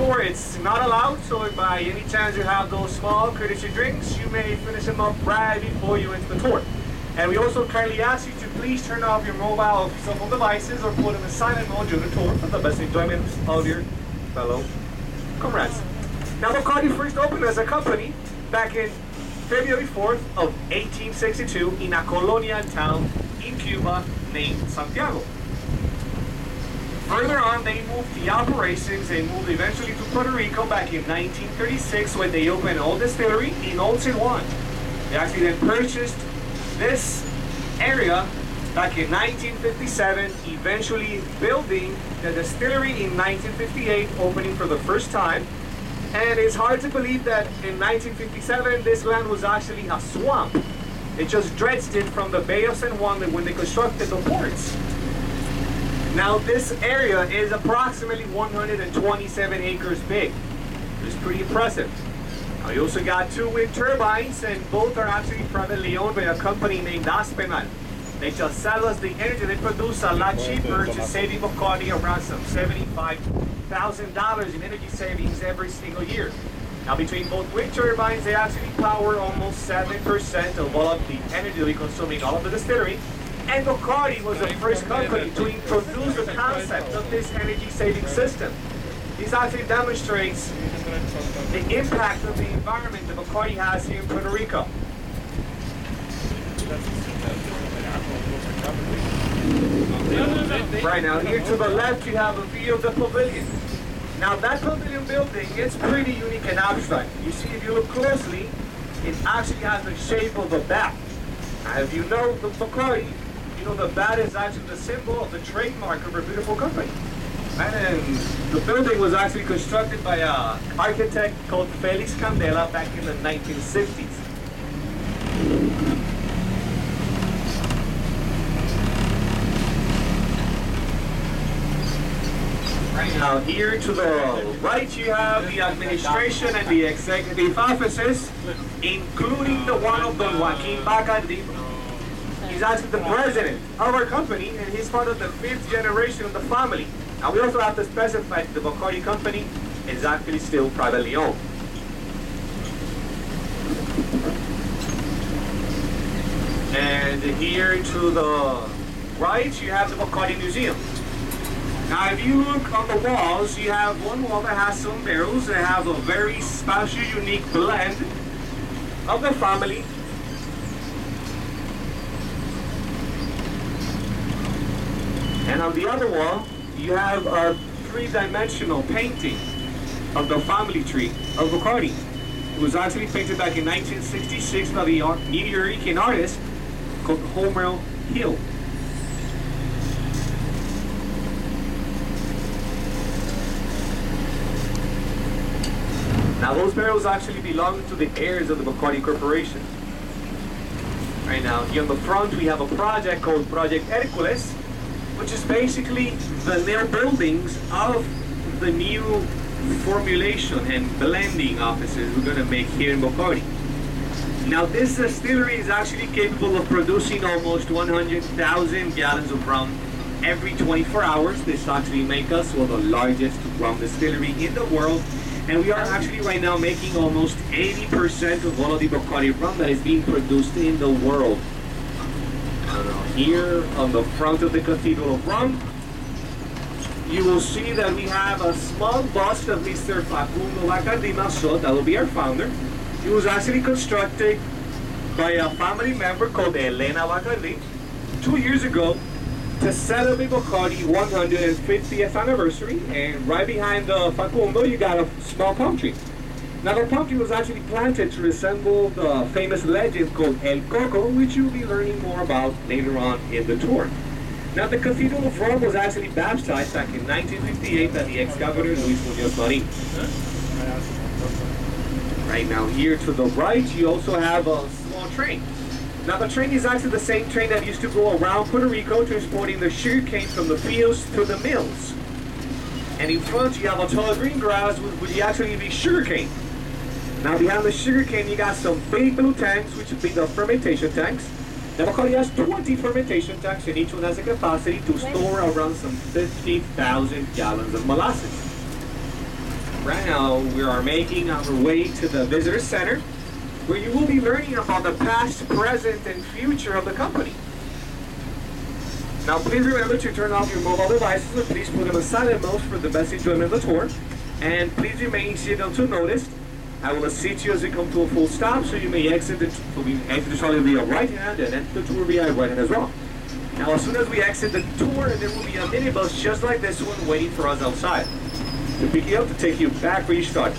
tour, it's not allowed, so if by any chance you have those small courtesy drinks, you may finish them up right before you enter the tour. And we also kindly ask you to please turn off your mobile cell phone devices or put them in silent mode during the tour for the best enjoyment of your fellow comrades. Now, Bacardi first opened as a company back in February 4th of 1862 in a colonial town in Cuba named Santiago. Further on, they moved the operations and moved eventually to Puerto Rico back in 1936 when they opened an old distillery in Old San Juan. They actually then purchased this area back in 1957, eventually building the distillery in 1958, opening for the first time. And it's hard to believe that in 1957, this land was actually a swamp. It just dredged it from the Bay of San Juan when they constructed the ports. Now, this area is approximately 127 acres big. It's pretty impressive. Now, you also got 2 wind turbines, and both are actually privately owned by a company named Aspenal. They just sell us the energy they produce a lot cheaper to saving Bacardi around some $75,000 in energy savings every single year. Now, between both wind turbines, they actually power almost 7% of all of the energy we consume in all of the distillery. And Bacardi was the first company to introduce the concept of this energy saving system. This actually demonstrates the impact of the environment that Bacardi has here in Puerto Rico. Right now, here to the left, you have a view of the pavilion. Now, that pavilion building is pretty unique and abstract. You see, if you look closely, it actually has the shape of a bat. Now, if you know the Bacardi, you know the bat is actually the symbol of the trademark of a beautiful company. And the building was actually constructed by an architect called Felix Candela back in the 1960s. Right now, here to the right, you have the administration and the executive offices, including the one of Don Joaquin Bacardi. He's actually the president of our company, and he's part of the 5th generation of the family. Now, we also have to specify that the Bacardi company is actually still privately owned. And here to the right, you have the Bacardi Museum. Now, if you look on the walls, you have one wall that has some barrels that have a very special, unique blend of the family. And on the other wall, you have a 3-dimensional painting of the family tree of Bacardi. It was actually painted back in 1966 by the New Yorker artist called Homer Hill. Now, those barrels actually belong to the heirs of the Bacardi Corporation. Right now, here on the front, we have a project called Project Hercules, which is basically the new buildings of the new formulation and blending offices we're going to make here in Bacardi. Now, this distillery is actually capable of producing almost 100,000 gallons of rum every 24 hours. This actually makes us one of the largest rum distillery in the world. And we are actually right now making almost 80% of all of the Bacardi rum that is being produced in the world. Here on the front of the Cathedral of Rum, you will see that we have a small bust of Mr. Facundo Bacardi Masot, that will be our founder. He was actually constructed by a family member called Elena Bacardi 2 years ago to celebrate Bacardi 150th anniversary. And right behind the Facundo, you got a small palm tree. Now, the palm tree was actually planted to resemble the famous legend called El Coco, which you'll be learning more about later on in the tour. Now, the Cathedral of Rome was actually baptized back in 1958 by the ex-governor Luis Muñoz Marin. Right now, here to the right, you also have a small train. Now, the train is actually the same train that used to go around Puerto Rico transporting the sugarcane from the fields to the mills. And in front, you have a tall green grass, which would actually be sugarcane. Now, behind the sugarcane, you got some big blue tanks, which would be the fermentation tanks. Now, Bacardi has 20 fermentation tanks, and each one has a capacity to store around some 50,000 gallons of molasses. Right now, we are making our way to the visitor center, where you will be learning about the past, present, and future of the company. Now, please remember to turn off your mobile devices and please put them on silent mode for the best enjoyment of the tour. And please remain seated until noticed. I will assist you as we come to a full stop, so you may exit the trolley via right hand and enter the tour via right hand as well. Now, as soon as we exit the tour, there will be a minibus just like this one waiting for us outside to pick you up to take you back where you started.